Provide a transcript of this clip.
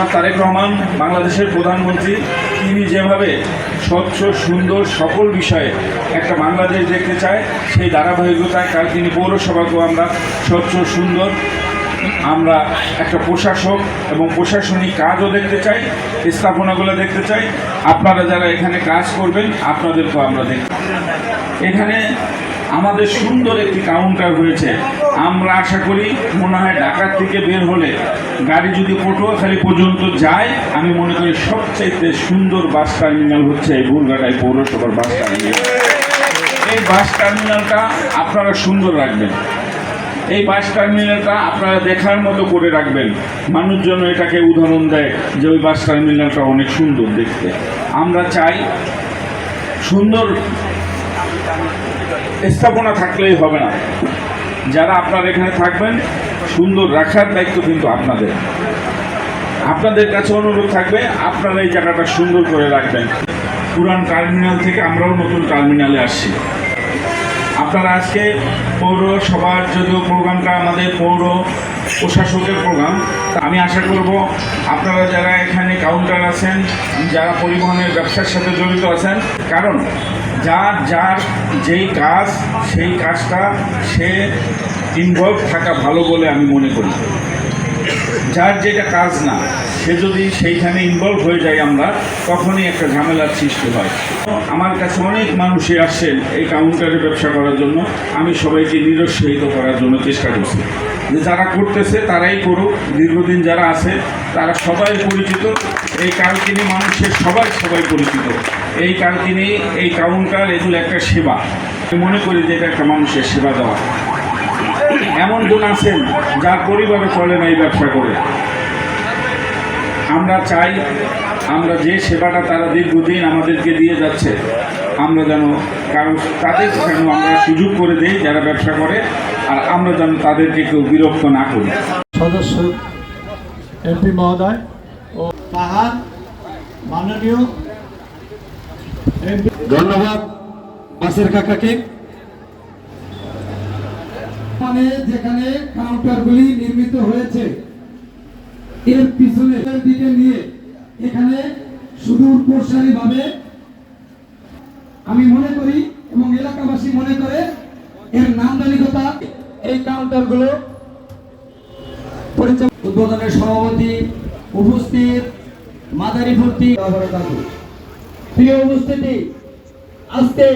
জনাব তারেক রহমান বাংলাদেশের প্রধানমন্ত্রী, তিনি যেভাবে স্বচ্ছ সুন্দর সকল বিষয়ে একটা বাংলাদেশ দেখতে চায়, সেই ধারাবাহিকতায় কাল তিনি পৌরসভাকেও আমরা স্বচ্ছ সুন্দর, আমরা একটা প্রশাসক এবং প্রশাসনিক কাজও দেখতে চাই, স্থাপনাগুলো দেখতে চাই। আপনারা যারা এখানে কাজ করবেন আপনাদেরকেও আমরা দেখতে এখানে আমাদের সুন্দর একটি কাউন্টার হয়েছে। আমরা আশা করি মনে হয় ঢাকা থেকে বের হলে গাড়ি যদি পটুয়াখালী পর্যন্ত যায়, আমি মনে করি সবচাইতে সুন্দর বাস টার্মিনাল হচ্ছে এই বুলগাটাই পৌরসভার বাস টার্মিনাল। এই বাস টার্মিনালটা আপনারা সুন্দর রাখবেন, এই বাস টার্মিনালটা আপনারা দেখার মতো করে রাখবেন। মানুষ যেন এটাকে উদাহরণ দেয় যে ওই বাস টার্মিনালটা অনেক সুন্দর দেখতে। আমরা চাই সুন্দর স্থাপনা থাকলেই হবে না, যারা আপনারা এখানে থাকবেন সুন্দর রাখার দায়িত্ব কিন্তু আপনাদের। আপনাদের কাছে অনুরোধ থাকবে আপনারা এই জায়গাটা সুন্দর করে রাখবেন। পুরান টার্মিনাল থেকে আমরাও নতুন টার্মিনালে আসছি। আপনারা আজকে পৌরসভার যদিও প্রোগ্রামটা আমাদের পৌর প্রশাসকের প্রোগ্রাম, আমি আশা করব আপনারা যারা এখানে কাউন্টার আছেন, যারা পরিবহনের ব্যবসার সাথে জড়িত আছেন, কারণ যার যার যেই কাজ সেই কাজটা সে ইনভলভ থাকা ভালো বলে আমি মনে করি। যার যেটা কাজ না সে যদি সেইখানে ইনভলভ হয়ে যায় আমরা তখনই একটা ঝামেলার সৃষ্টি হয়। আমার কাছে অনেক মানুষই আসছেন এই কাউন্টারে ব্যবসা করার জন্য, আমি সবাইকে নিরুৎসাহিত করার জন্য চেষ্টা করছি যে যারা করতেছে তারাই করুক। দীর্ঘদিন যারা আছে তারা সবাই পরিচিত, এই কালকিনি মানুষের সবাই পরিচিত। এই কালকিনি, এই কাউন্টার, এগুলো একটা সেবা। আমি মনে করি যে এটা একটা মানুষের সেবা দেওয়া। এমন জন আছেন যার পরিবারে চলে না এই ব্যবসা করে। আমরা চাই আমরা যে সেবাটা তারা দীর্ঘদিন আমাদেরকে দিয়ে যাচ্ছে, আমরা যেন কারণ তাদের যেন আমরা সুযোগ করে দেই যারা ব্যবসা করে, আর আমরা যেন তাদেরকে কেউ বিরক্ত না করি। সদস্য এমপি মহোদয় ও তাহার মাননীয় এমপি, ধন্যবাদ বাসের কাকাকে। মানে যেখানে কাউন্টারগুলি নির্মিত হয়েছে এর পিছনের দিকে নিয়ে এখানে সুদূর প্রসারী ভাবে আমি মনে করি এবং এলাকাবাসী মনে করে এর নান্দনিকতা। এই কাউন্টারগুলো উদ্বোধনের সভাপতি উপস্থিত মাদারীপুর প্রিয় উপস্থিতি, আজকে